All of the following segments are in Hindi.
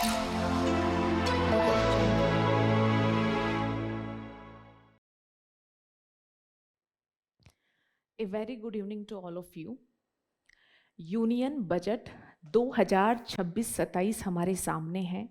ओके चलो। A very good evening to all of you. Union budget 2026-27 हमारे सामने है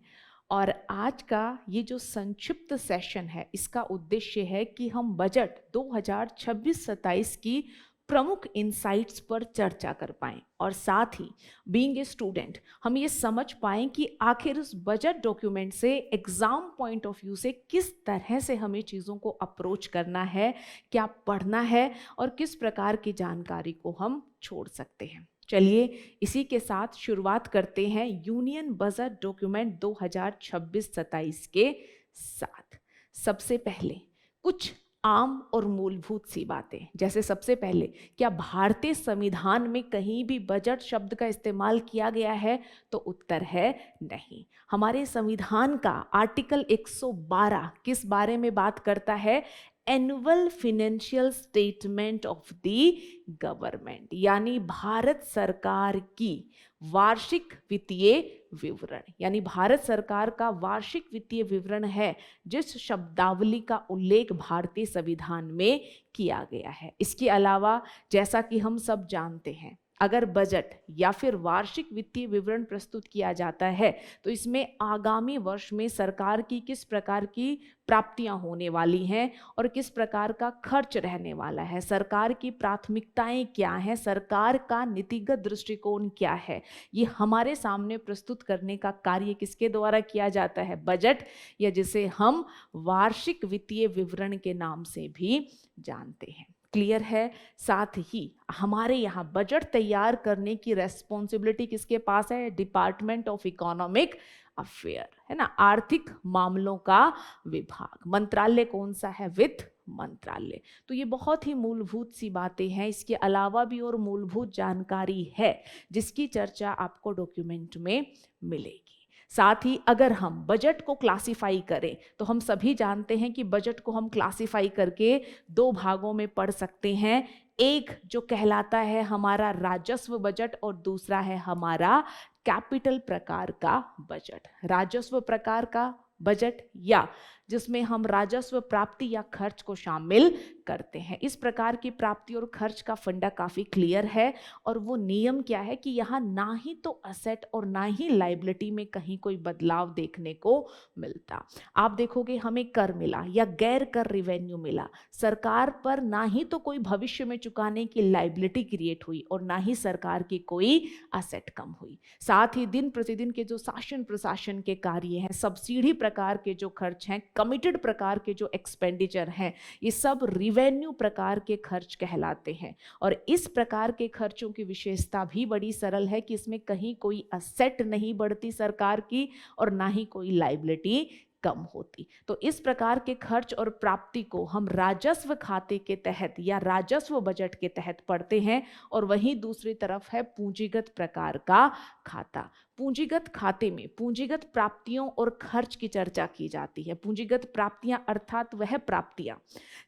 और आज का ये जो संक्षिप्त सेशन है इसका उद्देश्य है कि हम बजट 2026-27 की प्रमुख इनसाइट्स पर चर्चा कर पाएं और साथ ही बीइंग ए स्टूडेंट हम ये समझ पाएं कि आखिर उस बजट डॉक्यूमेंट से एग्जाम पॉइंट ऑफ व्यू से किस तरह से हमें चीज़ों को अप्रोच करना है, क्या पढ़ना है और किस प्रकार की जानकारी को हम छोड़ सकते हैं। चलिए इसी के साथ शुरुआत करते हैं यूनियन बजट डॉक्यूमेंट 2026-27 के साथ। सबसे पहले कुछ आम और मूलभूत सी बातें, जैसे सबसे पहले क्या भारतीय संविधान में कहीं भी बजट शब्द का इस्तेमाल किया गया है? तो उत्तर है नहीं। हमारे संविधान का आर्टिकल 112 किस बारे में बात करता है? Annual financial statement of the government, यानी भारत सरकार की वार्षिक वित्तीय विवरण, यानी भारत सरकार का वार्षिक वित्तीय विवरण है जिस शब्दावली का उल्लेख भारतीय संविधान में किया गया है। इसके अलावा जैसा कि हम सब जानते हैं, अगर बजट या फिर वार्षिक वित्तीय विवरण प्रस्तुत किया जाता है तो इसमें आगामी वर्ष में सरकार की किस प्रकार की प्राप्तियां होने वाली हैं और किस प्रकार का खर्च रहने वाला है, सरकार की प्राथमिकताएं क्या हैं, सरकार का नीतिगत दृष्टिकोण क्या है, ये हमारे सामने प्रस्तुत करने का कार्य किसके द्वारा किया जाता है? बजट, या जिसे हम वार्षिक वित्तीय विवरण के नाम से भी जानते हैं। क्लियर है? साथ ही हमारे यहाँ बजट तैयार करने की रेस्पॉन्सिबिलिटी किसके पास है? डिपार्टमेंट ऑफ इकोनॉमिक अफेयर, है ना, आर्थिक मामलों का विभाग। मंत्रालय कौन सा है? वित्त मंत्रालय। तो ये बहुत ही मूलभूत सी बातें हैं। इसके अलावा भी और मूलभूत जानकारी है जिसकी चर्चा आपको डॉक्यूमेंट में मिलेगी। साथ ही अगर हम बजट को क्लासिफाई करें तो हम सभी जानते हैं कि बजट को हम क्लासिफाई करके दो भागों में पढ़ सकते हैं। एक जो कहलाता है हमारा राजस्व बजट और दूसरा है हमारा कैपिटल प्रकार का बजट। राजस्व प्रकार का बजट या जिसमें हम राजस्व प्राप्ति या खर्च को शामिल करते हैं। इस प्रकार की प्राप्ति और खर्च का फंडा काफी क्लियर है और वो नियम क्या है कि यहाँ ना ही तो असेट और ना ही लायबिलिटी में कहीं कोई बदलाव देखने को मिलता। आप देखोगे हमें कर मिला या गैर कर रिवेन्यू मिला, सरकार पर ना ही तो कोई भविष्य में चुकाने की लायबिलिटी क्रिएट हुई और ना ही सरकार की कोई असेट कम हुई। साथ ही दिन प्रतिदिन के जो शासन प्रशासन के कार्य हैं, सब्सिडी प्रकार के जो खर्च हैं, कमिटेड प्रकार के जो एक्सपेंडिचर हैं, ये सब रिवेन्यू प्रकार के खर्च कहलाते हैं। और इस प्रकार के खर्चों की विशेषता भी बड़ी सरल है कि इसमें कहीं कोई असेट नहीं बढ़ती सरकार की और ना ही कोई लायबिलिटी कम होती। तो इस प्रकार के खर्च और प्राप्ति को हम राजस्व खाते के तहत या राजस्व बजट के तहत पढ़ते हैं। और वहीं दूसरी तरफ है पूंजीगत प्रकार का खाता। पूंजीगत खाते में पूंजीगत प्राप्तियों और खर्च की चर्चा की जाती है। पूंजीगत प्राप्तियां अर्थात वह प्राप्तियां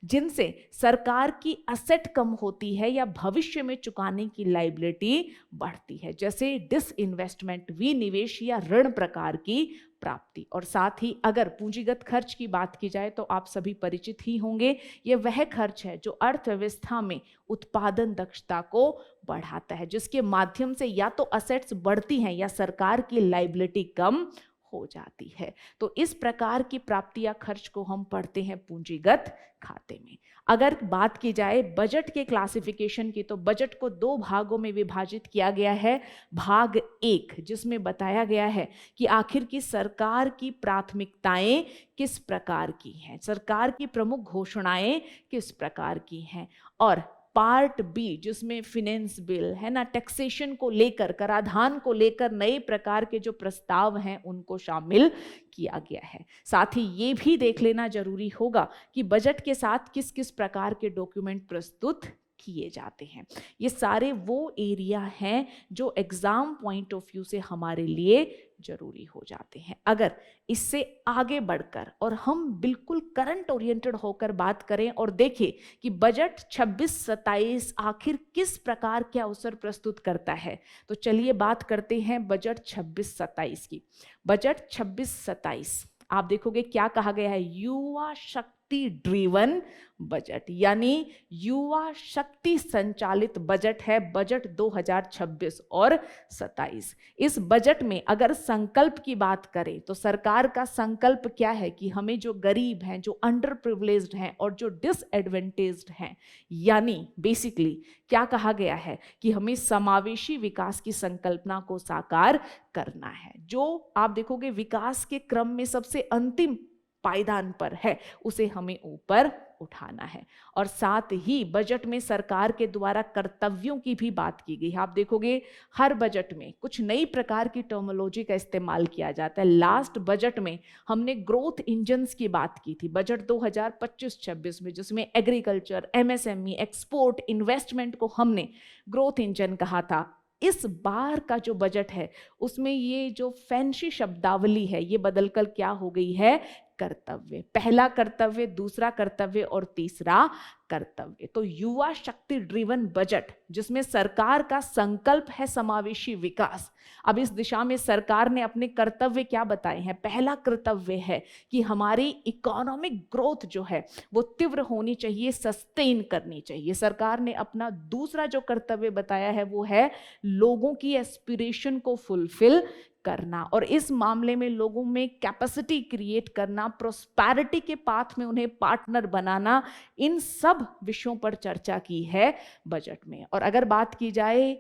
जिनसे सरकार की असेट कम होती है या भविष्य में चुकाने की लायबिलिटी बढ़ती है, जैसे डिसइन्वेस्टमेंट, विनिवेश या ऋण प्रकार की प्राप्ति। और साथ ही अगर पूंजीगत खर्च की बात की जाए तो आप सभी परिचित ही होंगे, ये वह खर्च है जो अर्थव्यवस्था में उत्पादन दक्षता को बढ़ाता है, जिसके माध्यम से या तो असेट्स बढ़ती हैं या सरकार की लायबिलिटी कम हो जाती है। तो इस प्रकार की प्राप्ति या खर्च को हम पढ़ते हैं पूंजीगत खाते में। अगर बात की जाए बजट के क्लासिफिकेशन की तो बजट को दो भागों में विभाजित किया गया है। भाग एक जिसमें बताया गया है कि आखिर की सरकार की प्राथमिकताएं किस प्रकार की हैं, सरकार की प्रमुख घोषणाएं किस प्रकार की हैं। और पार्ट बी जिसमें फिनेंस बिल, है ना, टैक्सेशन को लेकर, कराधान को लेकर नए प्रकार के जो प्रस्ताव हैं उनको शामिल किया गया है। साथ ही ये भी देख लेना जरूरी होगा कि बजट के साथ किस किस प्रकार के डॉक्यूमेंट प्रस्तुत किए जाते हैं। ये सारे वो एरिया हैं जो एग्जाम पॉइंट ऑफ व्यू से हमारे लिए जरूरी हो जाते हैं। अगर इससे आगे बढ़कर और हम बिल्कुल करंट ओरिएंटेड होकर बात करें और देखें कि बजट 26-27 आखिर किस प्रकार के अवसर प्रस्तुत करता है, तो चलिए बात करते हैं बजट 26-27 की। बजट 26-27 आप देखोगे क्या कहा गया है, युवा शक्ति ड्रिवन बजट, यानी युवा शक्ति संचालित बजट है बजट 2026 और 27। इस बजट में अगर संकल्प की बात करें तो सरकार का संकल्प क्या है कि हमें जो गरीब हैं, जो अंडर प्रिविलेज्ड हैं और जो डिसएडवांटेज्ड हैं, यानी बेसिकली क्या कहा गया है कि हमें समावेशी विकास की संकल्पना को साकार करना है। जो आप देखोगे विकास के क्रम में सबसे अंतिम पायदान पर है, उसे हमें ऊपर उठाना है। और साथ ही बजट में सरकार के द्वारा कर्तव्यों की भी बात की गई है। आप देखोगे हर बजट में कुछ नई प्रकार की टर्मिनोलॉजी का इस्तेमाल किया जाता है। लास्ट बजट में हमने ग्रोथ इंजन्स की बात की थी बजट 2025-26 में, जिसमें एग्रीकल्चर, एमएसएमई, एक्सपोर्ट, इन्वेस्टमेंट को हमने ग्रोथ इंजन कहा था। इस बार का जो बजट है उसमें ये जो फैंसी शब्दावली है ये बदलकर क्या हो गई है, कर्तव्य। पहला कर्तव्य, दूसरा कर्तव्य और तीसरा कर्तव्य। तो युवा शक्ति ड्रिवन बजट जिसमें सरकार का संकल्प है समावेशी विकास। अब इस दिशा में सरकार ने अपने कर्तव्य क्या बताए हैं। पहला कर्तव्य है कि हमारी इकोनॉमिक ग्रोथ जो है वो तीव्र होनी चाहिए, सस्टेन करनी चाहिए। सरकार ने अपना दूसरा जो कर्तव्य बताया है वो है लोगों की एस्पिरेशन को फुलफिल करना, और इस मामले में लोगों में कैपेसिटी क्रिएट करना, प्रोस्पेरिटी के पाथ में उन्हें पार्टनर बनाना, इन सब विषयों पर चर्चा की है बजट में। और अगर बात की जाए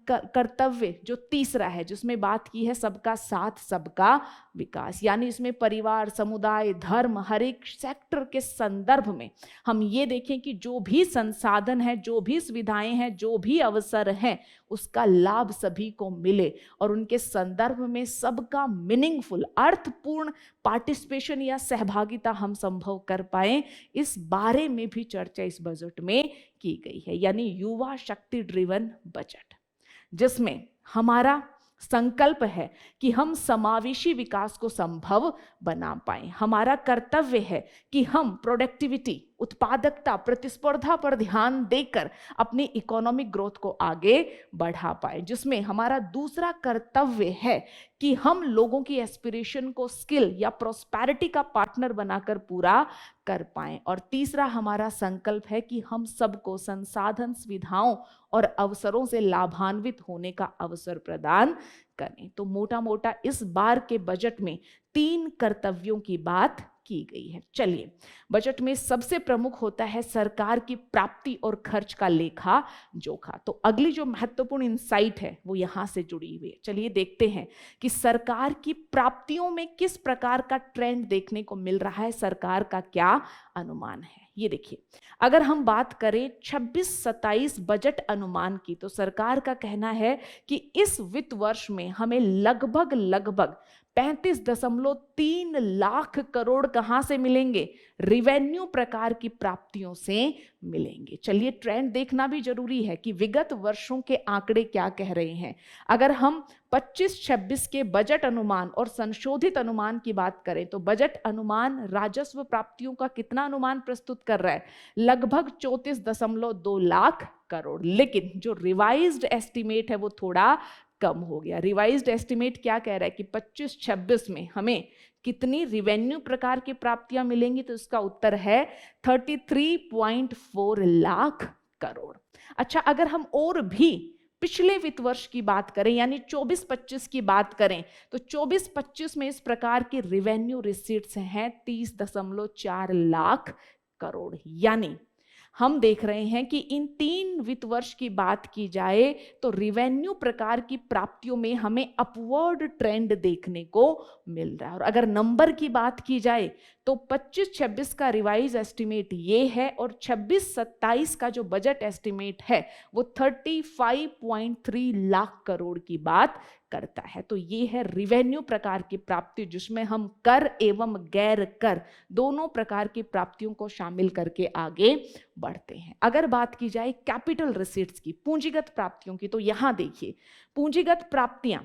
कर्तव्य जो तीसरा है जिसमें बात की है सबका साथ सबका विकास, यानी इसमें परिवार, समुदाय, धर्म, हर एक सेक्टर के संदर्भ में हम ये देखें कि जो भी संसाधन है, जो भी सुविधाएं हैं, जो भी अवसर हैं, उसका लाभ सभी को मिले और उनके संदर्भ में सबका मीनिंगफुल, अर्थपूर्ण पार्टिसिपेशन या सहभागिता हम संभव कर पाए, इस बारे में भी चर्चा इस बजट में की गई है। यानी युवा शक्ति ड्रिवन बजट जिसमें हमारा संकल्प है कि हम समावेशी विकास को संभव बना पाए। हमारा कर्तव्य है कि हम प्रोडक्टिविटी, उत्पादकता, प्रतिस्पर्धा पर ध्यान देकर अपनी इकोनॉमिक ग्रोथ को आगे बढ़ा पाए। जिसमें हमारा दूसरा कर्तव्य है कि हम लोगों की एस्पिरेशन को स्किल या प्रोस्पेरिटी का पार्टनर बनाकर पूरा कर पाएं। और तीसरा हमारा संकल्प है कि हम सबको संसाधन, सुविधाओं और अवसरों से लाभान्वित होने का अवसर प्रदान करें। तो मोटा मोटा इस बार के बजट में 3 कर्तव्यों की बात की गई है। चलिए, बजट में सबसे प्रमुख होता है सरकार की प्राप्ति और खर्च का लेखा जोखा। तो अगली जो महत्वपूर्ण इंसाइट है वो यहां से जुड़ी हुई है। चलिए देखते हैं कि सरकार की प्राप्तियों में किस प्रकार का ट्रेंड देखने को मिल रहा है, सरकार का क्या अनुमान है। ये देखिए, अगर हम बात करें 26-27 बजट अनुमान की, तो सरकार का कहना है कि इस वित्त वर्ष में हमें लगभग 35.3 लाख करोड़ कहां से मिलेंगे, रिवेन्यू प्रकार की प्राप्तियों से मिलेंगे। चलिए, ट्रेंड देखना भी जरूरी है कि विगत वर्षों के आंकड़े क्या कह रहे हैं। अगर हम 25-26 के बजट अनुमान और संशोधित अनुमान की बात करें तो बजट अनुमान राजस्व प्राप्तियों का कितना अनुमान प्रस्तुत कर रहा है, लगभग 34.2 लाख करोड़। लेकिन जो रिवाइज्ड एस्टिमेट है वो थोड़ा कम हो गया। रिवाइज्ड एस्टिमेट क्या कह रहा है कि 25-26 में हमें कितनी रिवेन्यू प्रकार की प्राप्तियां मिलेंगी, तो इसका उत्तर है 33.4 लाख करोड़। अच्छा, अगर हम और भी पिछले वित्त वर्ष की बात करें यानी 24-25 की बात करें तो 24-25 में इस प्रकार की रिवेन्यू रिसीट्स हैं 30.4 लाख करोड़। यानी हम देख रहे हैं कि इन 3 वित्त वर्ष की बात की जाए तो रिवेन्यू प्रकार की प्राप्तियों में हमें अपवर्ड ट्रेंड देखने को मिल रहा है। और अगर नंबर की बात की जाए तो 25-26 का रिवाइज एस्टिमेट ये है और 26-27 का जो बजट एस्टिमेट है वो 35.3 लाख करोड़ की बात करता है। तो ये है रिवेन्यू प्रकार की प्राप्ति, जिसमें हम कर एवं गैर कर दोनों प्रकार की प्राप्तियों को शामिल करके आगे बढ़ते हैं। अगर बात की जाए कैपिटल रिसीट्स की, पूंजीगत प्राप्तियों की, तो यहां देखिए पूंजीगत प्राप्तियां,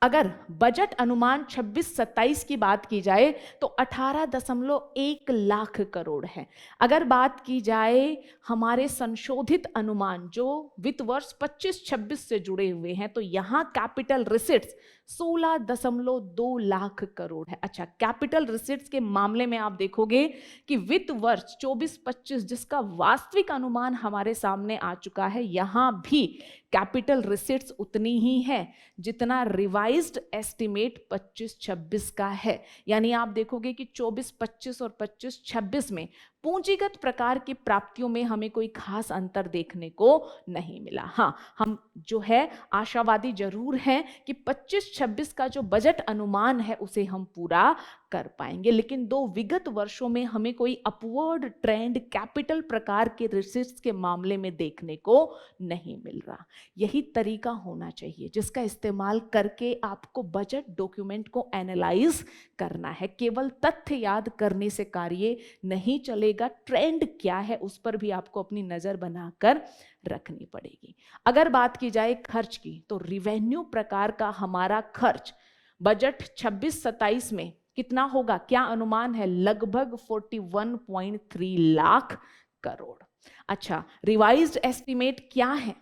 अगर बजट अनुमान 26-27 की बात की जाए तो 18.1 लाख करोड़ है। अगर बात की जाए हमारे संशोधित अनुमान जो वित्त वर्ष 25-26 से जुड़े हुए हैं, तो यहां कैपिटल रिसिट्स 16.2 लाख करोड़ है। अच्छा, कैपिटल रिसिट्स के मामले में आप देखोगे कि वित्त वर्ष 24-25 जिसका वास्तविक अनुमान हमारे सामने आ चुका है, यहां भी कैपिटल रिसिट्स उतनी ही है जितना रिवाइज्ड एस्टिमेट 25-26 का है। यानी आप देखोगे कि 24-25 और 25-26 में पूंजीगत प्रकार की प्राप्तियों में हमें कोई खास अंतर देखने को नहीं मिला। हाँ, हम जो है आशावादी जरूर हैं कि 25-26 का जो बजट अनुमान है उसे हम पूरा कर पाएंगे, लेकिन दो विगत वर्षों में हमें कोई अपवर्ड ट्रेंड कैपिटल प्रकार के रिसिट्स के मामले में देखने को नहीं मिल रहा। यही तरीका होना चाहिए जिसका इस्तेमाल करके आपको बजट डॉक्यूमेंट को एनालाइज करना है। केवल तथ्य याद करने से कार्य नहीं चलेगा, ट्रेंड क्या है उस पर भी आपको अपनी नजर बनाकर रखनी पड़ेगी। अगर बात की जाए खर्च की, तो रिवेन्यू प्रकार का हमारा खर्च बजट 26-27 में कितना होगा, क्या अनुमान है, लगभग 41.3 लाख करोड़। अच्छा, रिवाइज्ड एस्टिमेट क्या है,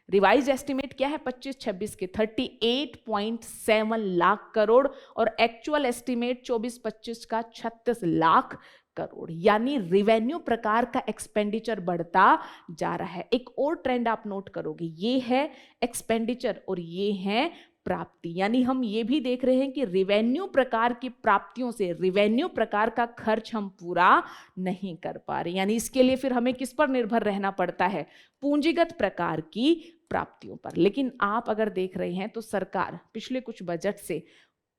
रिवाइज एस्टिमेट क्या है 25-26 के 38.7 लाख करोड़ और एक्चुअल एस्टिमेट 24-25 का 36 लाख करोड़। यानी रिवेन्यू प्रकार का एक्सपेंडिचर बढ़ता जा रहा है। एक और ट्रेंड आप नोट करोगे, ये है एक्सपेंडिचर और ये है प्राप्ति। यानी हम ये भी देख रहे हैं कि रिवेन्यू प्रकार की प्राप्तियों से रिवेन्यू प्रकार का खर्च हम पूरा नहीं कर पा रहे। यानी इसके लिए फिर हमें किस पर निर्भर रहना पड़ता है, पूंजीगत प्रकार की प्राप्तियों पर। लेकिन आप अगर देख रहे हैं तो सरकार पिछले कुछ बजट से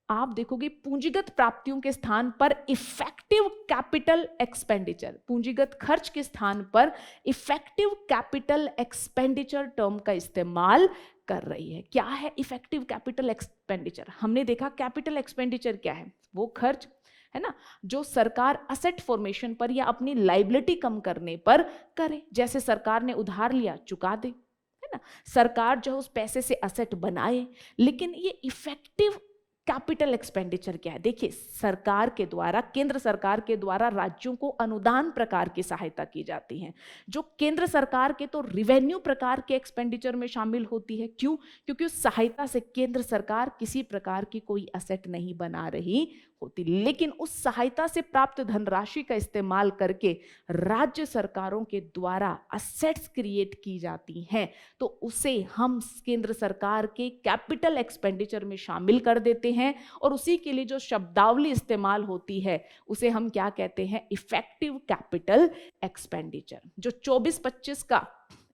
आप देखोगे पूंजीगत प्राप्तियों के स्थान पर इफेक्टिव कैपिटल एक्सपेंडिचर, पूंजीगत खर्च के स्थान पर इफेक्टिव कैपिटल एक्सपेंडिचर टर्म का इस्तेमाल कर रही है। क्या है इफेक्टिव कैपिटल एक्सपेंडिचर? हमने देखा कैपिटल एक्सपेंडिचर क्या है, वो खर्च है ना जो सरकार असेट फॉर्मेशन पर या अपनी लाइबिलिटी कम करने पर करे। जैसे सरकार ने उधार लिया, चुका दे, है ना, सरकार जो उस पैसे से असेट बनाए। लेकिन ये इफेक्टिव कैपिटल एक्सपेंडिचर क्या है? देखिए, सरकार के द्वारा, केंद्र सरकार के द्वारा राज्यों को अनुदान प्रकार की सहायता की जाती है, जो केंद्र सरकार के तो रिवेन्यू प्रकार के एक्सपेंडिचर में शामिल होती है। क्यों? क्योंकि उस सहायता से केंद्र सरकार किसी प्रकार की कोई एसेट नहीं बना रही होती, लेकिन उस सहायता से प्राप्त धनराशि का इस्तेमाल करके राज्य सरकारों के द्वारा असेट्स क्रिएट की जाती हैं, तो उसे हम केंद्र सरकार के कैपिटल एक्सपेंडिचर में शामिल कर देते हैं और उसी के लिए जो शब्दावली इस्तेमाल होती है उसे हम क्या कहते हैं, इफेक्टिव कैपिटल एक्सपेंडिचर। जो 24-25 का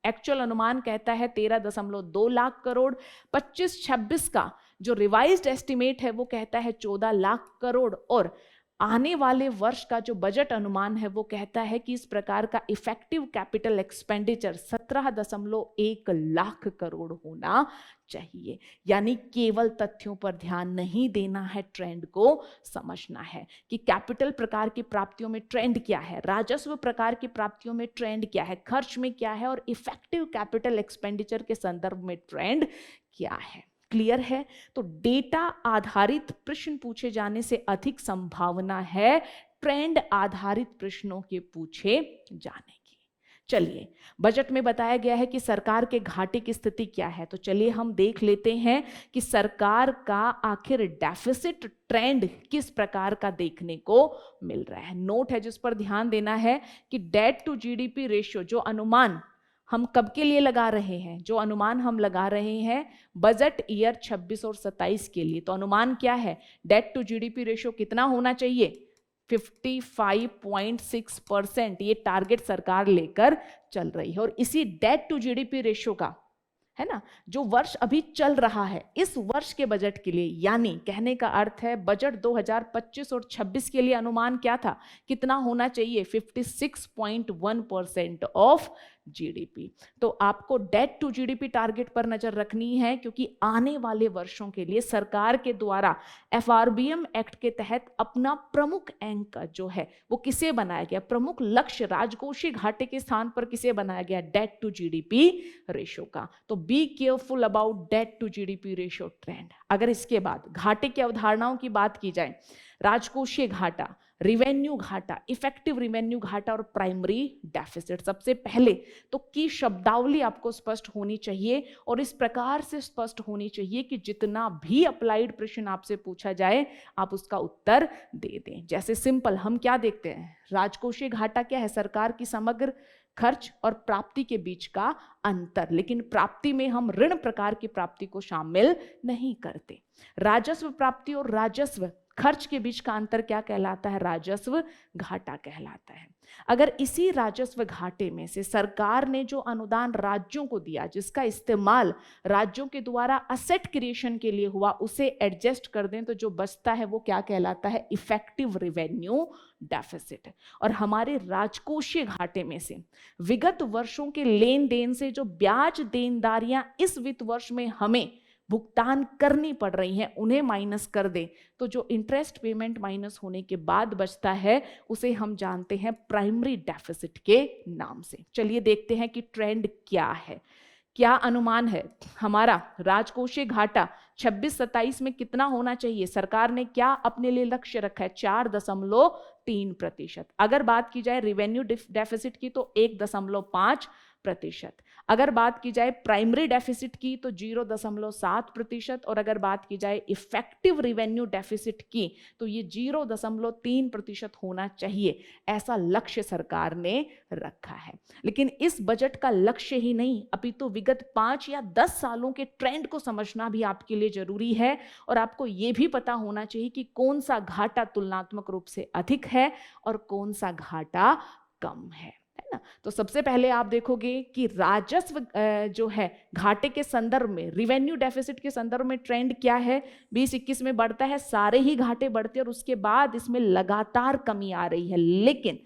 एक्चुअल अनुमान कहता है 13.2 लाख करोड़, 25-26 का जो रिवाइज्ड एस्टिमेट है वो कहता है 14 लाख करोड़ और आने वाले वर्ष का जो बजट अनुमान है वो कहता है कि इस प्रकार का effective capital expenditure 17.1 lakh crore होना चाहिए। यानी केवल तथ्यों पर ध्यान नहीं देना है, ट्रेंड को समझना है कि कैपिटल प्रकार की प्राप्तियों में ट्रेंड क्या है, राजस्व प्रकार की प्राप्तियों में ट्रेंड क्या है, खर्च में क्या है और इफेक्टिव कैपिटल एक्सपेंडिचर के संदर्भ में ट्रेंड क्या है। क्लियर है? तो डेटा आधारित प्रश्न पूछे जाने से अधिक संभावना है ट्रेंड आधारित प्रश्नों के पूछे जाने की। चलिए, बजट में बताया गया है कि सरकार के घाटे की स्थिति क्या है, तो चलिए हम देख लेते हैं कि सरकार का आखिर डेफिसिट ट्रेंड किस प्रकार का देखने को मिल रहा है। नोट है जिस पर ध्यान देना है कि डेट टू जीडीपी रेशियो, जो अनुमान हम कब के लिए लगा रहे हैं, जो अनुमान हम लगा रहे हैं बजट ईयर 26 और 27 के लिए, तो अनुमान क्या है, डेट टू जीडीपी रेशियो कितना होना चाहिए, 55.6%। ये टारगेट सरकार लेकर चल रही है और इसी डेट टू जीडीपी रेशियो का, है ना, जो वर्ष अभी चल रहा है इस वर्ष के बजट के लिए, यानी कहने का अर्थ है बजट 2025 और 26 के लिए अनुमान क्या था, कितना होना चाहिए, 56.1% ऑफ जीडीपी। तो आपको डेट टू जीडीपी टारगेट पर नजर रखनी है, क्योंकि आने वाले वर्षों के लिए सरकार के द्वारा एफआरबीएम एक्ट के तहत अपना प्रमुख अंक जो है वो किसे बनाया गया, प्रमुख लक्ष्य राजकोषीय घाटे के स्थान पर किसे बनाया गया, डेट टू जीडीपी रेशो का। तो be careful about debt to GDP ratio trend. अगर इसके बाद घाटे की अवधारणाओं की बात की जाए, राजकोषीय घाटा, रिवेन्यू घाटा, इफेक्टिव रिवेन्यू घाटा और प्राइमरी डेफिसिट। सबसे पहले तो की शब्दावली आपको स्पष्ट होनी चाहिए और इस प्रकार से स्पष्ट होनी चाहिए कि जितना भी अप्लाइड प्रश्न आपसे पूछा जाए आप उसका उत्तर दे दें। जैसे सिंपल हम क्या देखते हैं, राजकोषीय घाटा क्या है, सरकार की समग्र खर्च और प्राप्ति के बीच का अंतर, लेकिन प्राप्ति में हम ऋण प्रकार की प्राप्ति को शामिल नहीं करते। राजस्व प्राप्ति और राजस्व खर्च के बीच का अंतर क्या कहलाता है, राजस्व घाटा कहलाता है। अगर इसी राजस्व घाटे में से सरकार ने जो अनुदान राज्यों को दिया, जिसका इस्तेमाल राज्यों के द्वारा असेट क्रिएशन के लिए हुआ, उसे एडजस्ट कर दें तो जो बचता है वो क्या कहलाता है, इफेक्टिव रिवेन्यू डेफिसिट। और हमारे राजकोषीय घाटे में से विगत वर्षों के लेन देन से जो ब्याज देनदारियां इस वित्त वर्ष में हमें भुगतान करनी पड़ रही हैं, उन्हें माइनस कर दें तो जो इंटरेस्ट पेमेंट माइनस होने के बाद बचता है उसे हम जानते हैं प्राइमरी डेफिसिट के नाम से। चलिए देखते हैं कि ट्रेंड क्या है, क्या अनुमान है हमारा राजकोषीय घाटा 26-27 में कितना होना चाहिए। सरकार ने क्या अपने लिए लक्ष्य रखा है, 4.3%। अगर बात की जाए रिवेन्यू डेफिसिट की तो 1.5%। अगर बात की जाए प्राइमरी डेफिसिट की तो 0.7%। और अगर बात की जाए इफेक्टिव रिवेन्यू डेफिसिट की तो ये 0.3% होना चाहिए, ऐसा लक्ष्य सरकार ने रखा है। लेकिन इस बजट का लक्ष्य ही नहीं, अपितु विगत 5 या 10 सालों के ट्रेंड को समझना भी आपके लिए जरूरी है। और आपको ये भी पता होना चाहिए कि कौन सा घाटा तुलनात्मक रूप से अधिक है और कौन सा घाटा कम है ना। तो सबसे पहले आप देखोगे कि राजस्व जो है घाटे के संदर्भ में, रिवेन्यू डेफिसिट के संदर्भ में ट्रेंड क्या है, 20-21 में बढ़ता है, सारे ही घाटे बढ़ते हैं और उसके बाद इसमें लगातार कमी आ रही है। लेकिन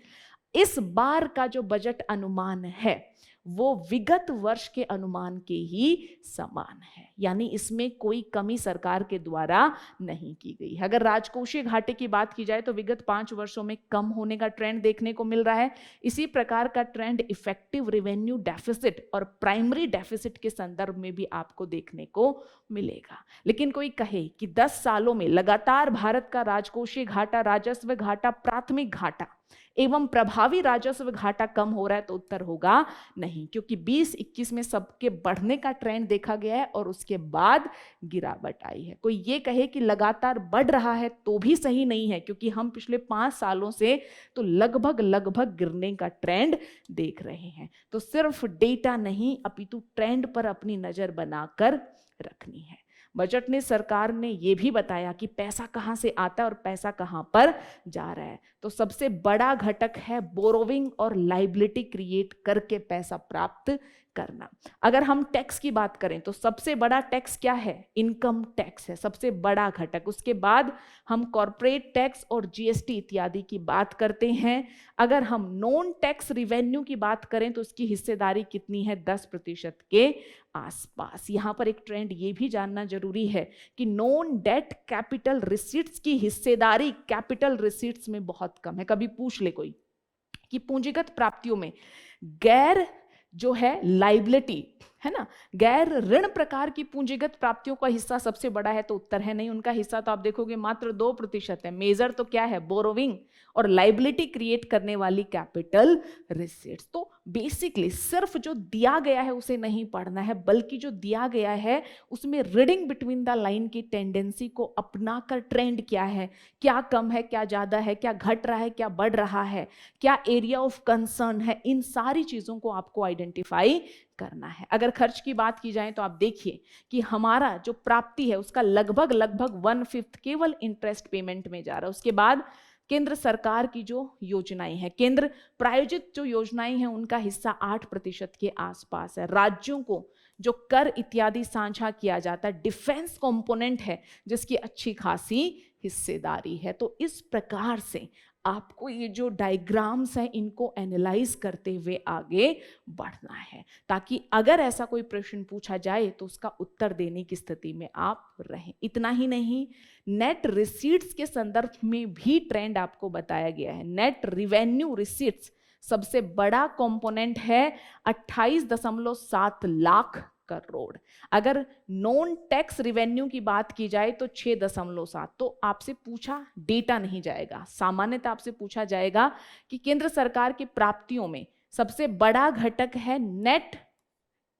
इस बार का जो बजट अनुमान है वो विगत वर्ष के अनुमान के ही समान है, यानी इसमें कोई कमी सरकार के द्वारा नहीं की गई है। अगर राजकोषीय घाटे की बात की जाए तो विगत 5 वर्षों में कम होने का ट्रेंड देखने को मिल रहा है। इसी प्रकार का ट्रेंड इफेक्टिव रेवेन्यू डेफिसिट और प्राइमरी डेफिसिट के संदर्भ में भी आपको देखने को मिलेगा। लेकिन कोई कहे कि 10 सालों में लगातार भारत का राजकोषीय घाटा, राजस्व घाटा, प्राथमिक घाटा एवं प्रभावी राजस्व घाटा कम हो रहा है, तो उत्तर होगा नहीं, क्योंकि 20-21 में सबके बढ़ने का ट्रेंड देखा गया है और उसके बाद गिरावट आई है। कोई ये कहे कि लगातार बढ़ रहा है तो भी सही नहीं है, क्योंकि हम पिछले 5 सालों से तो लगभग गिरने का ट्रेंड देख रहे हैं। तो सिर्फ डेटा नहीं अपितु ट्रेंड पर अपनी नजर बनाकर रखनी है। बजट ने, सरकार ने यह भी बताया कि पैसा कहां से आता है और पैसा कहां पर जा रहा है। तो सबसे बड़ा घटक है बोरोविंग और लाइबिलिटी क्रिएट करके पैसा प्राप्त करना। अगर हम टैक्स की बात करें तो सबसे बड़ा टैक्स क्या है, इनकम टैक्स है सबसे बड़ा घटक। उसके बाद हम कॉर्पोरेट टैक्स और जीएसटी इत्यादि की बात करते हैं। अगर हम नॉन टैक्स रिवेन्यू की बात करें तो उसकी हिस्सेदारी कितनी है, 10% के आसपास। यहां पर एक ट्रेंड ये भी जानना जरूरी है कि नॉन डेट कैपिटल रिसीट्स की हिस्सेदारी कैपिटल रिसीट्स में बहुत कम है। कभी पूछ ले कोई कि पूंजीगत प्राप्तियों में गैर जो है लाइबिलिटी है ना, गैर ऋण प्रकार की पूंजीगत प्राप्तियों का हिस्सा सबसे बड़ा है, तो उत्तर है नहीं। उनका हिस्सा तो आप देखोगे मात्र 2% है। मेजर तो क्या है, बोरोविंग और लाइबिलिटी क्रिएट करने वाली कैपिटल रिसीट्स। तो बेसिकली सिर्फ जो दिया गया है उसे नहीं पढ़ना है, बल्कि जो दिया गया है उसमें रीडिंग बिटवीन द लाइन की टेंडेंसी को अपनाकर ट्रेंड क्या है, क्या कम है, क्या ज्यादा है, क्या घट रहा है, क्या बढ़ रहा है, क्या एरिया ऑफ कंसर्न है, इन सारी चीजों को आपको आइडेंटिफाई करना है। अगर खर्च की बात की जाए तो आप देखिए कि हमारा जो प्राप्ति है उसका लगभग 1/5 केवल इंटरेस्ट पेमेंट में जा रहा है। उसके बाद केंद्र सरकार की जो योजनाएं हैं, केंद्र प्रायोजित जो योजनाएं हैं, उनका हिस्सा 8% के आसपास है। राज्यों को जो कर इत्यादि साझा किया जाता है, डिफेंस कंपोनेंट है जिसकी अच्छी खासी हिस्सेदारी है। तो इस प्रकार से आपको ये जो डायग्राम्स हैं इनको एनालाइज करते हुए आगे बढ़ना है, ताकि अगर ऐसा कोई प्रश्न पूछा जाए तो उसका उत्तर देने की स्थिति में आप रहें। इतना ही नहीं, नेट रिसीट्स के संदर्भ में भी ट्रेंड आपको बताया गया है। नेट रिवेन्यू रिसीट्स सबसे बड़ा कंपोनेंट है, 28.7 लाख करोड़। अगर नॉन टैक्स रिवेन्यू की बात की जाए तो 6.7। तो आपसे पूछा डेटा नहीं जाएगा, सामान्यतः आपसे पूछा जाएगा कि केंद्र सरकार की प्राप्तियों में सबसे बड़ा घटक है नेट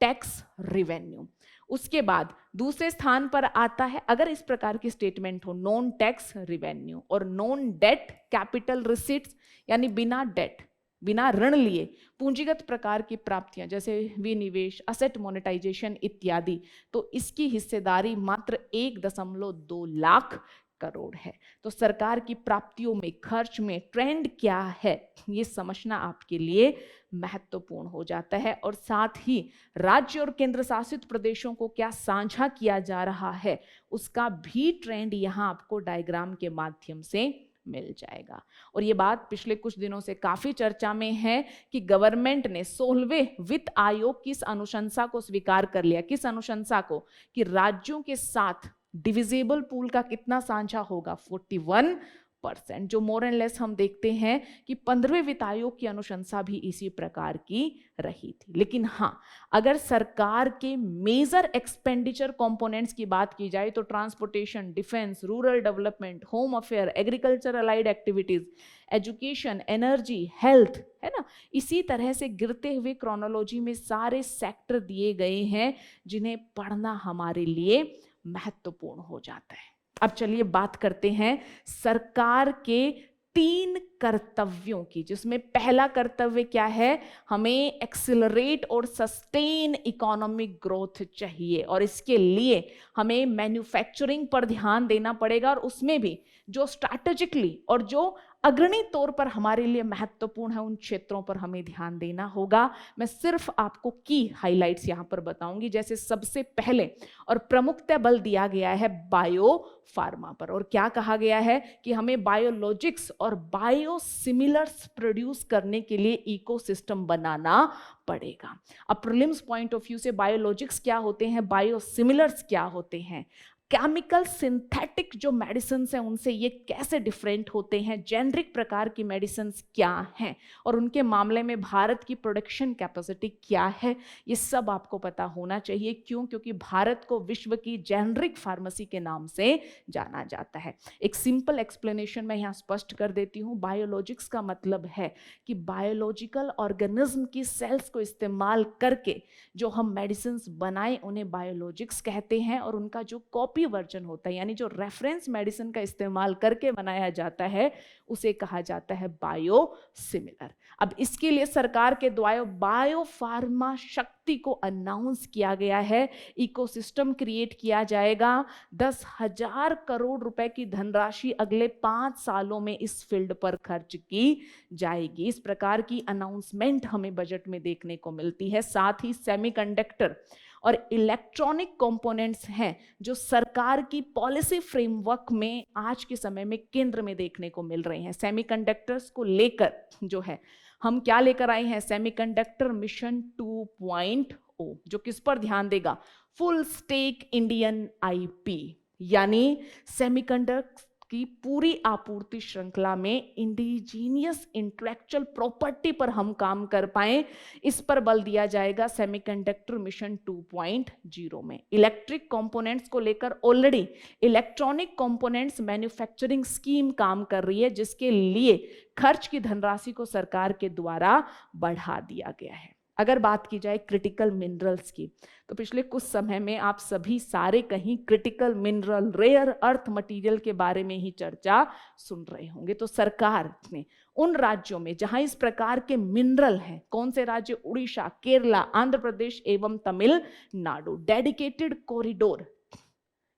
टैक्स रिवेन्यू। उसके बाद दूसरे स्थान पर आता है, अगर इस प्रकार की स्टेटमेंट हो, नॉन टैक्स रिवेन्यू और नॉन डेट कैपिटल रिसीट्स, यानी बिना डेट, बिना ऋण लिए पूंजीगत प्रकार की प्राप्तियां जैसे विनिवेश, असेट मोनेटाइजेशन इत्यादि, तो इसकी हिस्सेदारी मात्र 1.2 लाख करोड़ है। तो सरकार की प्राप्तियों में, खर्च में ट्रेंड क्या है, ये समझना आपके लिए महत्वपूर्ण हो जाता है। और साथ ही राज्य और केंद्र शासित प्रदेशों को क्या साझा किया जा रहा है, उसका भी ट्रेंड यहाँ आपको डायग्राम के माध्यम से मिल जाएगा। और ये बात पिछले कुछ दिनों से काफी चर्चा में है कि गवर्नमेंट ने 16वें वित्त आयोग की इस अनुशंसा को स्वीकार कर लिया। किस अनुशंसा को? कि राज्यों के साथ डिविजिबल पूल का कितना साझा होगा, 41%, जो मोर एंड लेस हम देखते हैं कि 15वें वित्त आयोग की अनुशंसा भी इसी प्रकार की रही थी। लेकिन हाँ, अगर सरकार के मेजर एक्सपेंडिचर कंपोनेंट्स की बात की जाए तो transportation, defence, rural development, home affair, agriculture allied activities, education, energy, health, है ना, इसी तरह से गिरते हुए क्रोनोलॉजी में सारे सेक्टर दिए गए हैं जिन्हें पढ़ना हमारे लिए महत्वपूर्ण हो जाता है। अब चलिए बात करते हैं सरकार के 3 कर्तव्यों की, जिसमें पहला कर्तव्य क्या है, हमें एक्सिलरेट और सस्टेन इकोनॉमिक ग्रोथ चाहिए और इसके लिए हमें मैन्युफैक्चरिंग पर ध्यान देना पड़ेगा और उसमें भी जो स्ट्रैटेजिकली और जो अग्रणी तौर पर हमारे लिए महत्वपूर्ण है उन क्षेत्रों पर हमें ध्यान देना होगा। मैं सिर्फ आपको की हाइलाइट्स यहां पर बताऊंगी। जैसे सबसे पहले और प्रमुखतः बल दिया गया है बायो फार्मा पर, और क्या कहा गया है कि हमें बायोलॉजिक्स और बायोसिमिलर्स प्रोड्यूस करने के लिए इकोसिस्टम बनाना पड़ेगा। अब प्रीलिम्स पॉइंट ऑफ व्यू से बायोलॉजिक्स क्या होते हैं, बायोसिमिलर्स क्या होते हैं, केमिकल सिंथेटिक जो मेडिसिन हैं उनसे ये कैसे डिफरेंट होते हैं, जेनरिक प्रकार की मेडिसिन क्या हैं और उनके मामले में भारत की प्रोडक्शन कैपेसिटी क्या है, ये सब आपको पता होना चाहिए। क्यों? क्योंकि भारत को विश्व की जेनरिक फार्मेसी के नाम से जाना जाता है। एक सिंपल एक्सप्लेनेशन मैं यहाँ स्पष्ट कर देती हूँ। बायोलॉजिक्स का मतलब है कि बायोलॉजिकल ऑर्गेनिज्म की सेल्स को इस्तेमाल करके जो हम मेडिसिन बनाए उन्हें बायोलॉजिक्स कहते हैं, और उनका जो कॉपी वर्जन होता है यानी जो रेफरेंस मेडिसिन का इस्तेमाल करके बनाया जाता है उसे कहा जाता है बायोसिमिलर। अब इसके लिए सरकार के द्वारा बायोफार्मा शक्ति को अनाउंस किया गया है। इकोसिस्टम क्रिएट किया जाएगा, 10,000 करोड़ रुपए की धनराशि अगले 5 सालों में इस फील्ड पर खर्च की जाएगी। इस प्रकार की अनाउंसमेंट हमें बजट में देखने को मिलती है। साथ ही सेमीकंडक्टर और इलेक्ट्रॉनिक कंपोनेंट्स हैं जो सरकार की पॉलिसी फ्रेमवर्क में आज के समय में केंद्र में देखने को मिल रहे हैं। सेमीकंडक्टर्स को लेकर जो है हम क्या लेकर आए हैं, सेमीकंडक्टर मिशन 2.0, जो किस पर ध्यान देगा, फुल स्टेक इंडियन आईपी, यानी सेमीकंडक्टर की पूरी आपूर्ति श्रृंखला में इंडिजीनियस इंटेलेक्चुअल प्रॉपर्टी पर हम काम कर पाए, इस पर बल दिया जाएगा सेमीकंडक्टर मिशन 2.0 में। इलेक्ट्रिक कंपोनेंट्स को लेकर already electronic components manufacturing scheme काम कर रही है, जिसके लिए खर्च की धनराशि को सरकार के द्वारा बढ़ा दिया गया है। अगर बात की जाए क्रिटिकल मिनरल्स की, तो पिछले कुछ समय में आप सभी सारे कहीं critical mineral, rare earth material के बारे में ही चर्चा सुन रहे होंगे। तो सरकार ने उन राज्यों में जहां इस प्रकार के मिनरल हैं, कौन से राज्य, उड़ीसा, केरला, आंध्र प्रदेश एवं तमिलनाडु, डेडिकेटेड कॉरिडोर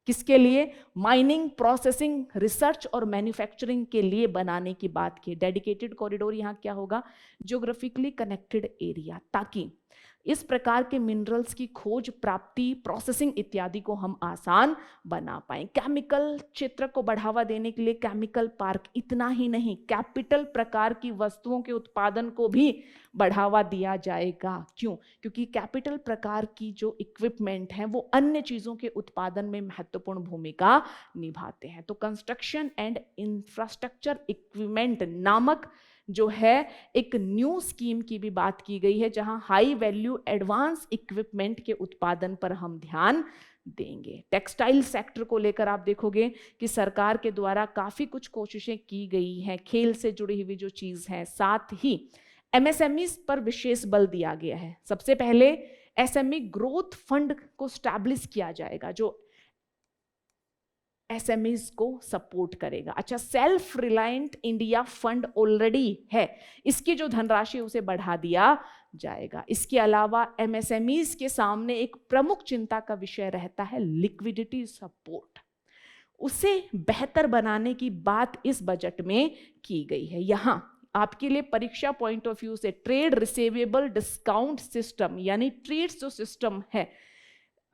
किसके लिए, माइनिंग, प्रोसेसिंग, रिसर्च और मैन्युफैक्चरिंग के लिए बनाने की बात की। डेडिकेटेड कॉरिडोर यहाँ क्या होगा, ज्योग्राफिकली कनेक्टेड एरिया, ताकि इस प्रकार के मिनरल्स की खोज, प्राप्ति, प्रोसेसिंग इत्यादि को हम आसान बना पाएं। केमिकल क्षेत्र को बढ़ावा देने के लिए केमिकल पार्क, इतना ही नहीं कैपिटल प्रकार की वस्तुओं के उत्पादन को भी बढ़ावा दिया जाएगा। क्यों? क्योंकि कैपिटल प्रकार की जो इक्विपमेंट हैं वो अन्य चीजों के उत्पादन में महत्वपूर्ण भूमिका निभाते हैं। तो कंस्ट्रक्शन एंड इंफ्रास्ट्रक्चर इक्विपमेंट नामक जो है एक न्यू स्कीम की भी बात की गई है, जहां हाई वैल्यू एडवांस इक्विपमेंट के उत्पादन पर हम ध्यान देंगे। टेक्सटाइल सेक्टर को लेकर आप देखोगे कि सरकार के द्वारा काफी कुछ कोशिशें की गई हैं, खेल से जुड़ी हुई जो चीज है। साथ ही एमएसएमई पर विशेष बल दिया गया है। सबसे पहले एसएमई ग्रोथ फंड को स्टैब्लिश किया जाएगा, जो एसएमईज को सपोर्ट करेगा। अच्छा, self reliant India fund already है, इसकी जो धनराशि उसे बढ़ा दिया जाएगा। इसके अलावा एमएसएमईज के सामने एक प्रमुख चिंता का विषय रहता है लिक्विडिटी सपोर्ट, उसे बेहतर बनाने की बात इस बजट में की गई है। यहां आपके लिए परीक्षा पॉइंट ऑफ व्यू से ट्रेड रिसीवेबल डिस्काउंट सिस्टम यानी ट्रेड्स जो सिस्टम है,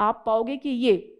आप पाओगे कि ये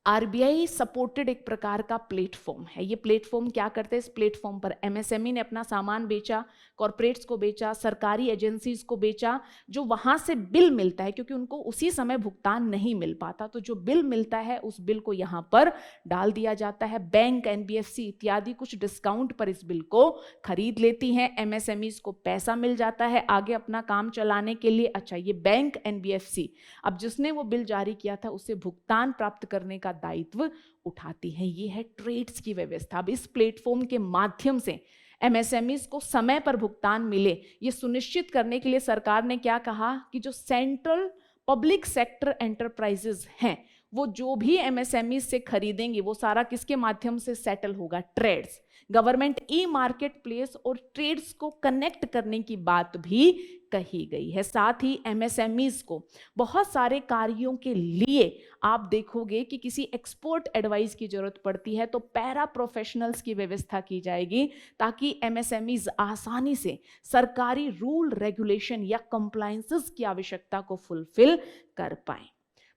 आरबीआई सपोर्टेड एक प्रकार का प्लेटफॉर्म है। ये प्लेटफॉर्म क्या करते हैं? इस प्लेटफॉर्म पर एमएसएमई ने अपना सामान बेचा, कॉर्पोरेट्स को बेचा, सरकारी एजेंसीज को बेचा, जो वहां से बिल मिलता है, क्योंकि उनको उसी समय भुगतान नहीं मिल पाता, तो जो बिल मिलता है उस बिल को यहां पर डाल दिया जाता है। बैंक, एनबीएफसी इत्यादि कुछ डिस्काउंट पर इस बिल को खरीद लेती हैं। एमएसएमईज को पैसा मिल जाता है आगे अपना काम चलाने के लिए। अच्छा, ये बैंक, एनबीएफसी अब जिसने वो बिल जारी किया था उससे भुगतान प्राप्त करने का दायित्व उठाती है। ये है ट्रेड्स की व्यवस्था। अब इस प्लेटफॉर्म के माध्यम से एमएसएमईज को समय पर भुगतान मिले, ये सुनिश्चित करने के लिए सरकार ने क्या कहा कि जो सेंट्रल पब्लिक सेक्टर एंटरप्राइजेस हैं वो जो भी एमएसएमई से खरीदेंगे वो सारा किसके माध्यम से सेटल होगा? Trades. Government e market place और ट्रेड्स को कनेक्ट करने की बात भी कही गई है। साथ ही एमएसएमईज को बहुत सारे कार्यों के लिए आप देखोगे कि किसी एक्सपोर्ट एडवाइस की जरूरत पड़ती है तो पैरा प्रोफेशनल्स की व्यवस्था की जाएगी, ताकि एमएसएमईज आसानी से सरकारी रूल, रेगुलेशन या कंप्लायंसेस की आवश्यकता को फुलफिल कर पाए।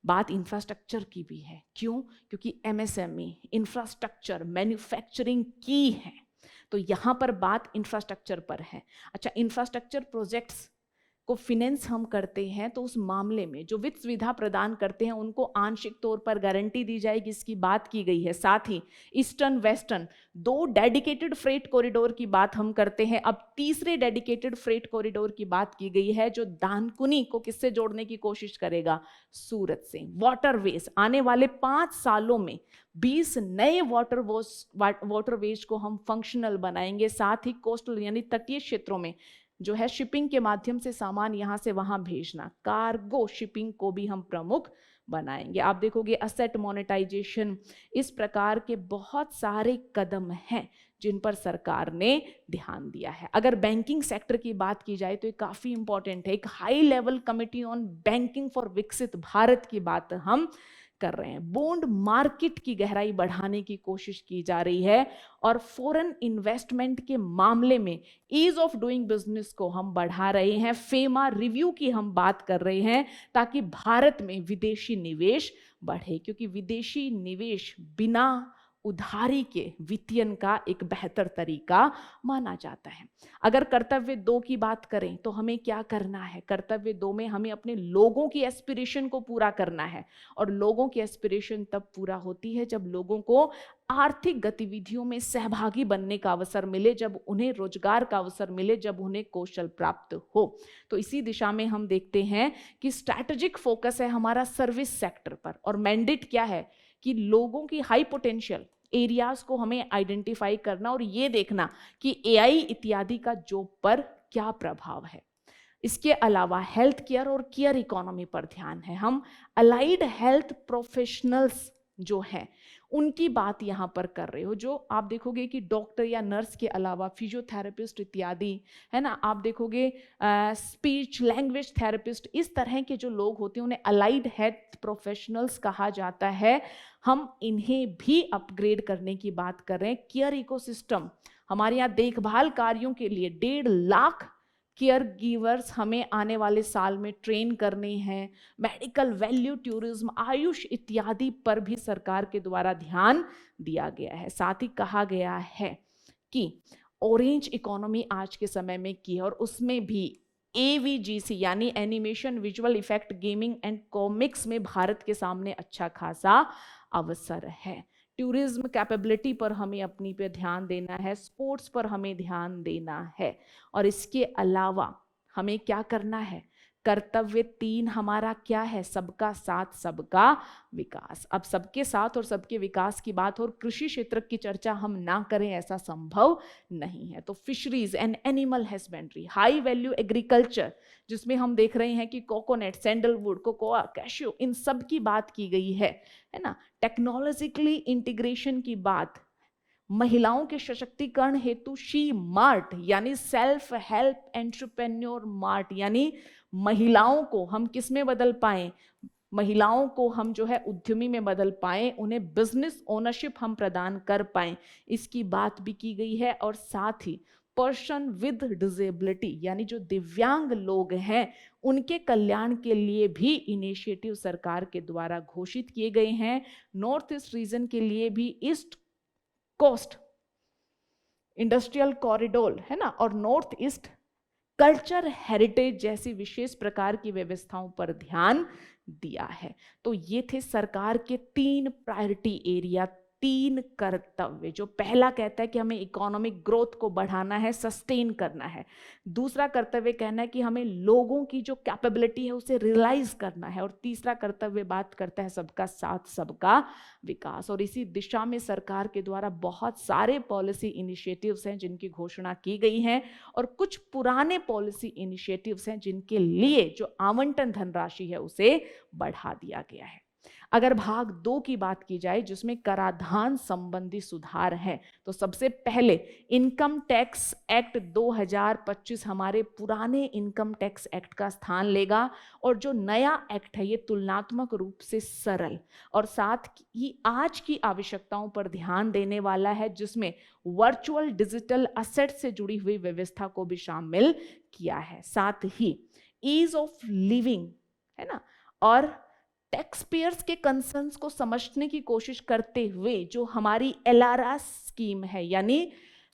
बात इंफ्रास्ट्रक्चर की भी है। क्यों? क्योंकि एमएसएमई इंफ्रास्ट्रक्चर मैन्युफैक्चरिंग की है, तो यहां पर बात इंफ्रास्ट्रक्चर पर है। अच्छा, इंफ्रास्ट्रक्चर प्रोजेक्ट्स को फिनेंस हम करते हैं तो उस मामले में जो वित्त सुविधा प्रदान करते हैं उनको आंशिक तौर पर गारंटी दी जाएगी, इसकी बात की गई है। साथ ही eastern western 2 dedicated freight corridor की बात हम करते हैं। अब तीसरे डेडिकेटेड फ्रेट कॉरिडोर की बात की गई है जो दानकुनी को किससे जोड़ने की कोशिश करेगा? सूरत से। वाटरवेज, आने वाले 5 सालों में 20 नए वाटरवेज को हम फंक्शनल बनाएंगे। साथ ही कोस्टल यानी तटीय क्षेत्रों में जो है शिपिंग के माध्यम से सामान यहां से वहां भेजना, कार्गो शिपिंग को भी हम प्रमुख बनाएंगे। आप देखोगे असेट मोनेटाइजेशन, इस प्रकार के बहुत सारे कदम हैं जिन पर सरकार ने ध्यान दिया है। अगर बैंकिंग सेक्टर की बात की जाए तो ये काफी इंपॉर्टेंट है। एक high level committee on banking for विकसित भारत की बात हम कर रहे हैं। बॉन्ड मार्केट की गहराई बढ़ाने की कोशिश की जा रही है और फॉरेन इन्वेस्टमेंट के मामले में ईज ऑफ डूइंग बिजनेस को हम बढ़ा रहे हैं। फेमा रिव्यू की हम बात कर रहे हैं ताकि भारत में विदेशी निवेश बढ़े, क्योंकि विदेशी निवेश बिना उधारी के वित्तीयन का एक बेहतर तरीका माना जाता है। अगर कर्तव्य 2 की बात करें तो हमें क्या करना है? कर्तव्य 2 में हमें अपने लोगों की एस्पिरेशन को पूरा करना है, और लोगों की एस्पिरेशन तब पूरा होती है जब लोगों को आर्थिक गतिविधियों में सहभागी बनने का अवसर मिले, जब उन्हें रोजगार का अवसर मिले, जब उन्हें कौशल प्राप्त हो। तो इसी दिशा में हम देखते हैं कि स्ट्रैटेजिक फोकस है हमारा सर्विस सेक्टर पर, और मैंडेट क्या है कि लोगों की हाई पोटेंशियल एरियाज को हमें आइडेंटिफाई करना और ये देखना कि एआई इत्यादि का जॉब पर क्या प्रभाव है। इसके अलावा हेल्थ केयर और केयर इकोनॉमी पर ध्यान है। हम अलाइड हेल्थ प्रोफेशनल्स जो हैं उनकी बात यहाँ पर कर रहे हो, जो आप देखोगे कि डॉक्टर या नर्स के अलावा फिजियोथेरेपिस्ट इत्यादि है ना, आप देखोगे स्पीच लैंग्वेज थेरेपिस्ट, इस तरह के जो लोग होते हैं उन्हें अलाइड हेल्थ प्रोफेशनल्स कहा जाता है। हम इन्हें भी अपग्रेड करने की बात कर रहे हैं। केयर इकोसिस्टम, हमारे यहाँ देखभाल कार्यों के लिए 1.5 लाख केयर गिवर्स हमें आने वाले साल में ट्रेन करने हैं, मेडिकल वैल्यू टूरिज्म, आयुष इत्यादि पर भी सरकार के द्वारा ध्यान दिया गया है। साथ ही कहा गया है कि ऑरेंज इकोनॉमी आज के समय में की है और उसमें भी AVGC यानी animation, visual effect, gaming and comics में भारत के सामने अच्छा खासा अवसर है। टूरिज्म कैपेबिलिटी पर हमें अपनी पे ध्यान देना है, स्पोर्ट्स पर हमें ध्यान देना है और इसके अलावा हमें क्या करना है, कर्तव्य 3 हमारा क्या है, सबका साथ सबका विकास। अब सबके साथ और सबके विकास की बात और कृषि क्षेत्र की चर्चा हम ना करें ऐसा संभव नहीं है। तो fisheries and animal husbandry, high value agriculture जिसमें हम देख रहे हैं कि कोकोनट, सैंडलवुड, कोकोआ, कैश्यू, इन सब की बात की गई है ना। टेक्नोलॉजिकली इंटीग्रेशन की बात, महिलाओं के सशक्तिकरण हेतु शी मार्ट यानी सेल्फ हेल्प एंटरप्रेन्योर मार्ट, यानी महिलाओं को हम किस में बदल पाए, महिलाओं को हम जो है उद्यमी में बदल पाए, उन्हें बिजनेस ओनरशिप हम प्रदान कर पाए, इसकी बात भी की गई है। और साथ ही पर्सन विद डिसेबिलिटी यानी जो दिव्यांग लोग हैं उनके कल्याण के लिए भी इनिशिएटिव सरकार के द्वारा घोषित किए गए हैं। नॉर्थ ईस्ट रीजन के लिए भी ईस्ट कोस्ट इंडस्ट्रियल कॉरिडोर है ना, और नॉर्थ ईस्ट कल्चर हेरिटेज जैसी विशेष प्रकार की व्यवस्थाओं पर ध्यान दिया है। तो ये थे सरकार के 3 प्रायोरिटी एरिया, 3 कर्तव्य। जो पहला कहता है कि हमें इकोनॉमिक ग्रोथ को बढ़ाना है, सस्टेन करना है। दूसरा कर्तव्य कहना है कि हमें लोगों की जो कैपेबिलिटी है उसे रियलाइज करना है। और तीसरा कर्तव्य बात करता है सबका साथ सबका विकास। और इसी दिशा में सरकार के द्वारा बहुत सारे पॉलिसी इनिशिएटिव्स हैं जिनकी घोषणा की गई है और कुछ पुराने पॉलिसी इनिशिएटिव्स हैं जिनके लिए जो आवंटन धनराशि है उसे बढ़ा दिया गया है। अगर भाग 2 की बात की जाए जिसमें कराधान संबंधी सुधार है, तो सबसे पहले इनकम टैक्स एक्ट 2025 हमारे पुराने इनकम टैक्स एक्ट का स्थान लेगा और जो नया एक्ट है ये तुलनात्मक रूप से सरल और साथ ही आज की आवश्यकताओं पर ध्यान देने वाला है, जिसमें वर्चुअल डिजिटल असेट से जुड़ी हुई व्यवस्था को भी शामिल किया है। साथ ही ईज ऑफ लिविंग है ना, और टैक्स पेयर्स के कंसर्न्स को समझने की कोशिश करते हुए जो हमारी LRS स्कीम है यानी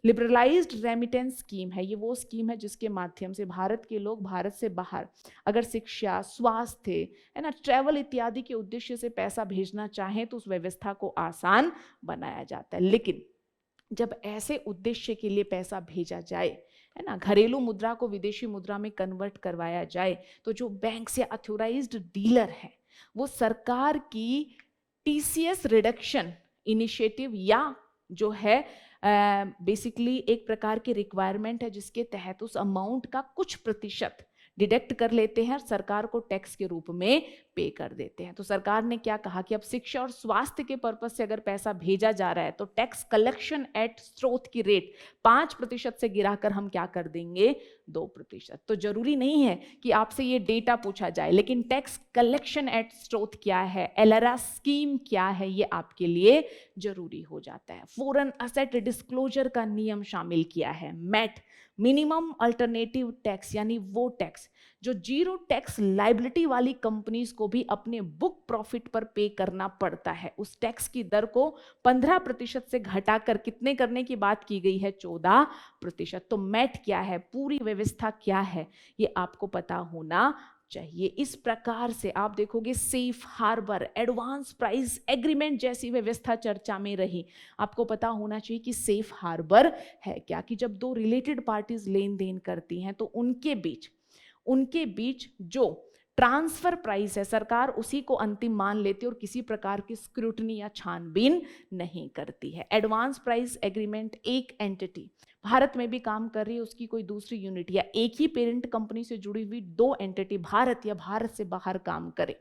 लिबरलाइज्ड रेमिटेंस स्कीम है, ये वो स्कीम है जिसके माध्यम से भारत के लोग भारत से बाहर अगर शिक्षा, स्वास्थ्य है ना, ट्रैवल इत्यादि के उद्देश्य से पैसा भेजना चाहें तो उस व्यवस्था को आसान बनाया जाता है। लेकिन जब ऐसे उद्देश्य के लिए पैसा भेजा जाए है ना, घरेलू मुद्रा को विदेशी मुद्रा में कन्वर्ट करवाया जाए, तो जो बैंक से अथोराइज्ड डीलर है वो सरकार की TCS रिडक्शन इनिशिएटिव या जो है बेसिकली एक प्रकार की रिक्वायरमेंट है जिसके तहत उस अमाउंट का कुछ प्रतिशत डिडक्ट कर लेते हैं और सरकार को टैक्स के रूप में पे कर देते हैं। तो सरकार ने क्या कहा कि अब शिक्षा और स्वास्थ्य के पर्पज से अगर पैसा भेजा जा रहा है तो टैक्स कलेक्शन एट स्रोत की रेट 5% से गिराकर हम क्या कर देंगे 2%। तो जरूरी नहीं है कि आपसे ये डेटा पूछा जाए, लेकिन टैक्स कलेक्शन एट स्रोत क्या है, LRS स्कीम क्या है, ये आपके लिए जरूरी हो जाता है। फॉरेन असेट डिस्क्लोजर का नियम शामिल किया है। मैट मिनिमम अल्टरनेटिव टैक्स यानी वो टैक्स जो जीरो टैक्स लाइबिलिटी वाली कंपनीज को भी अपने बुक प्रॉफिट पर पे करना पड़ता है, उस टैक्स की दर को 15% से घटाकर कितने करने की बात की गई है 14%। तो मैट क्या है, पूरी व्यवस्था क्या है, ये आपको पता होना चाहिए। इस प्रकार से आप देखोगे safe harbour, advance price agreement जैसी व्यवस्था चर्चा में रही। आपको पता होना चाहिए कि सेफ हार्बर है क्या, कि जब 2 रिलेटेड पार्टीज लेन देन करती हैं तो उनके बीच जो ट्रांसफर प्राइस है सरकार उसी को अंतिम मान लेती है और किसी प्रकार की स्क्रूटनी या छानबीन नहीं करती है। एडवांस प्राइस एग्रीमेंट एक एंटिटी भारत में भी काम कर रही है, उसकी कोई दूसरी यूनिट या एक ही पेरेंट कंपनी से जुड़ी हुई 2 एंटिटी भारत या भारत से बाहर काम करे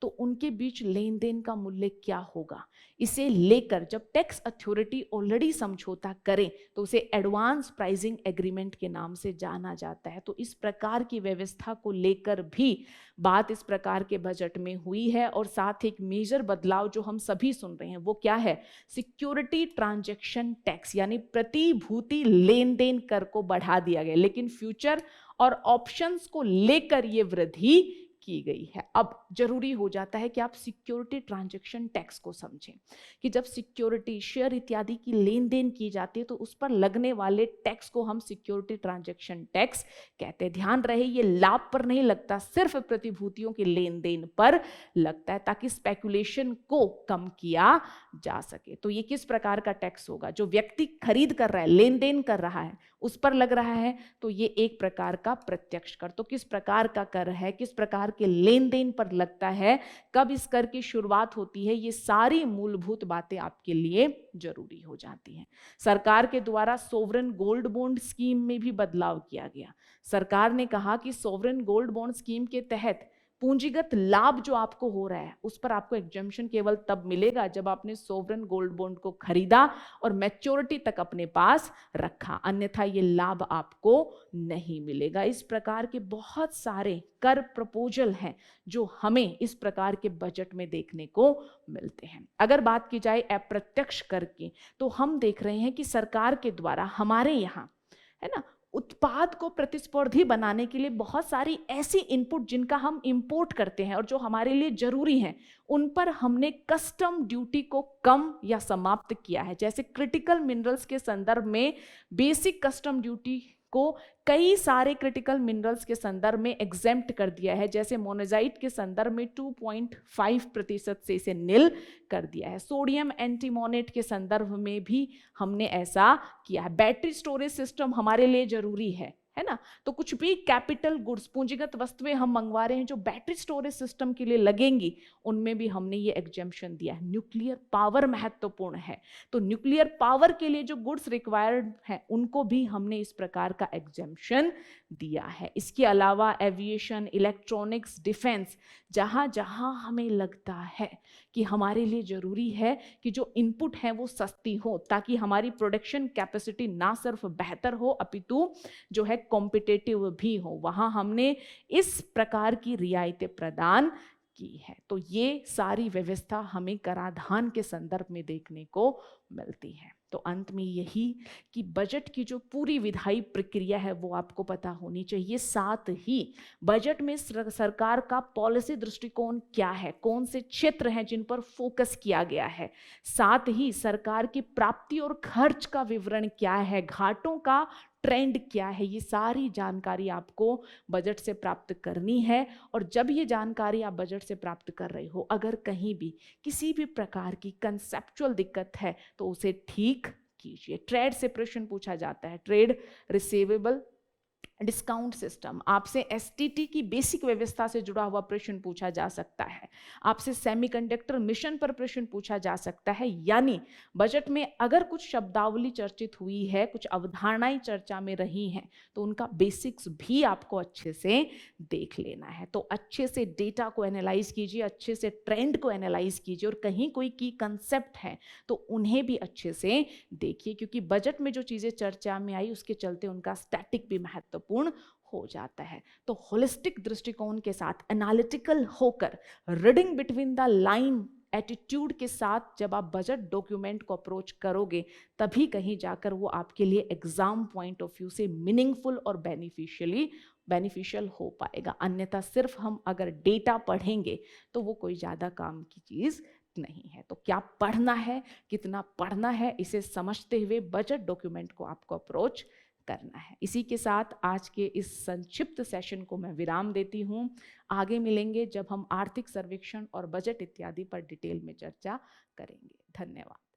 तो उनके बीच लेन देन का मूल्य क्या होगा, इसे लेकर जब टैक्स अथॉरिटी ऑलरेडी समझौता करे तो उसे एडवांस प्राइसिंग एग्रीमेंट के नाम से जाना जाता है। तो इस प्रकार की व्यवस्था को लेकर भी बात इस प्रकार के बजट में हुई है। और साथ ही एक मेजर बदलाव जो हम सभी सुन रहे हैं वो क्या है, सिक्योरिटी ट्रांजैक्शन टैक्स यानी प्रतिभूति लेन देन कर को बढ़ा दिया गया, लेकिन फ्यूचर और ऑप्शंस को लेकर ये वृद्धि की गई है। अब जरूरी हो जाता है कि आप सिक्योरिटी ट्रांजैक्शन टैक्स को समझें कि जब सिक्योरिटी शेयर इत्यादि की लेन देन की जाती है तो उस पर लगने वाले टैक्स को हम सिक्योरिटी ट्रांजैक्शन टैक्स कहते हैं। ध्यान रहे ये लाभ पर नहीं लगता, सिर्फ प्रतिभूतियों के लेन देन पर लगता है ताकि स्पेकुलेशन को कम किया जा सके। तो ये किस प्रकार का टैक्स होगा, जो व्यक्ति खरीद कर रहा है, लेन देन कर रहा है, उस पर लग रहा है, तो ये एक प्रकार का प्रत्यक्ष कर। तो किस प्रकार का कर है, किस प्रकार के लेन देन पर लगता है, कब इस कर की शुरुआत होती है, ये सारी मूलभूत बातें आपके लिए जरूरी हो जाती हैं। सरकार के द्वारा सोवरेन गोल्ड बॉन्ड स्कीम में भी बदलाव किया गया। सरकार ने कहा कि सोवरेन गोल्ड बॉन्ड स्कीम के तहत पूंजीगत लाभ जो आपको हो रहा है उस पर आपको एग्जम्पशन केवल तब मिलेगा जब आपने सोवरेन गोल्ड बॉन्ड को खरीदा और मैच्योरिटी तक अपने पास रखा, अन्यथा ये लाभ आपको नहीं मिलेगा। इस प्रकार के बहुत सारे कर प्रपोजल हैं जो हमें इस प्रकार के बजट में देखने को मिलते हैं। अगर बात की जाए अप्रत्यक्ष कर की, तो हम देख रहे हैं कि सरकार के द्वारा हमारे यहाँ है ना उत्पाद को प्रतिस्पर्धी बनाने के लिए बहुत सारी ऐसी इनपुट जिनका हम इंपोर्ट करते हैं और जो हमारे लिए जरूरी हैं, उन पर हमने कस्टम ड्यूटी को कम या समाप्त किया है। जैसे क्रिटिकल मिनरल्स के संदर्भ में बेसिक कस्टम ड्यूटी को कई सारे क्रिटिकल मिनरल्स के संदर्भ में एग्जेम्प्ट कर दिया है। जैसे मोनेजाइट के संदर्भ में 2.5% से इसे निल कर दिया है। सोडियम एंटीमोनेट के संदर्भ में भी हमने ऐसा किया है। बैटरी स्टोरेज सिस्टम हमारे लिए जरूरी है ना, तो कुछ भी कैपिटल गुड्स पूंजीगत वस्तुएं हम मंगवा रहे हैं जो बैटरी स्टोरेज सिस्टम के लिए लगेंगी, उनमें भी हमने ये एग्जेम्पशन दिया है। न्यूक्लियर पावर महत्वपूर्ण है, तो न्यूक्लियर पावर के लिए जो गुड्स रिक्वायर्ड है उनको भी हमने इस प्रकार का एग्जेम्पशन दिया है। इसके अलावा एविएशन, इलेक्ट्रॉनिक्स, डिफेंस, जहां जहां हमें लगता है कि हमारे लिए जरूरी है कि जो इनपुट है वो सस्ती हो ताकि हमारी प्रोडक्शन कैपेसिटी ना सिर्फ बेहतर हो अपितु जो है कॉम्पिटिटिव भी हो, वहां हमने इस प्रकार की रियायतें प्रदान की है। तो ये सारी व्यवस्था हमें कराधान के संदर्भ में देखने को मिलती है। तो अंत में यही कि बजट की जो पूरी विधायी प्रक्रिया है वो आपको पता होनी चाहिए। साथ ही बजट में सरकार का पॉलिसी दृष्टिकोण क्या है, कौन से क्षेत्र हैं जिन पर फोकस किया गया है, साथ ही सरकार की प्राप्ति और खर्च का विवरण क्या है, घाटों का ट्रेंड क्या है, ये सारी जानकारी आपको बजट से प्राप्त करनी है। और जब ये जानकारी आप बजट से प्राप्त कर रहे हो, अगर कहीं भी किसी भी प्रकार की कंसेप्चुअल दिक्कत है तो उसे ठीक कीजिए। ट्रेड से प्रश्न पूछा जाता है, ट्रेड रिसीवेबल डिस्काउंट सिस्टम, आपसे एसटीटी की बेसिक व्यवस्था से जुड़ा हुआ प्रश्न पूछा जा सकता है, आपसे सेमीकंडक्टर मिशन पर प्रश्न पूछा जा सकता है। यानी बजट में अगर कुछ शब्दावली चर्चित हुई है, कुछ अवधारणाएं चर्चा में रही हैं, तो उनका बेसिक्स भी आपको अच्छे से देख लेना है। तो अच्छे से डेटा को एनालाइज कीजिए, अच्छे से ट्रेंड को एनालाइज कीजिए, और कहीं कोई की कंसेप्ट है तो उन्हें भी अच्छे से देखिए, क्योंकि बजट में जो चीजें चर्चा में आई उसके चलते उनका स्टैटिक भी महत्वपूर्ण हो जाता है। तो होलिस्टिक दृष्टिकोण के साथ, एनालिटिकल होकर, reading between the line attitude के साथ जब आप बजट डॉक्यूमेंट को अप्रोच करोगे, तभी कहीं जाकर वो आपके लिए एग्जाम पॉइंट ऑफ व्यू से मीनिंगफुल और बेनिफिशियल हो पाएगा। अन्यथा सिर्फ हम अगर डेटा पढ़ेंगे तो वो कोई ज्यादा काम की चीज नहीं है। तो क्या पढ़ना है, कितना पढ़ना है, इसे समझते हुए बजट डॉक्यूमेंट को आपको अप्रोच करना है। इसी के साथ आज के इस संक्षिप्त सेशन को मैं विराम देती हूं। आगे मिलेंगे जब हम आर्थिक सर्वेक्षण और बजट इत्यादि पर डिटेल में चर्चा करेंगे। धन्यवाद।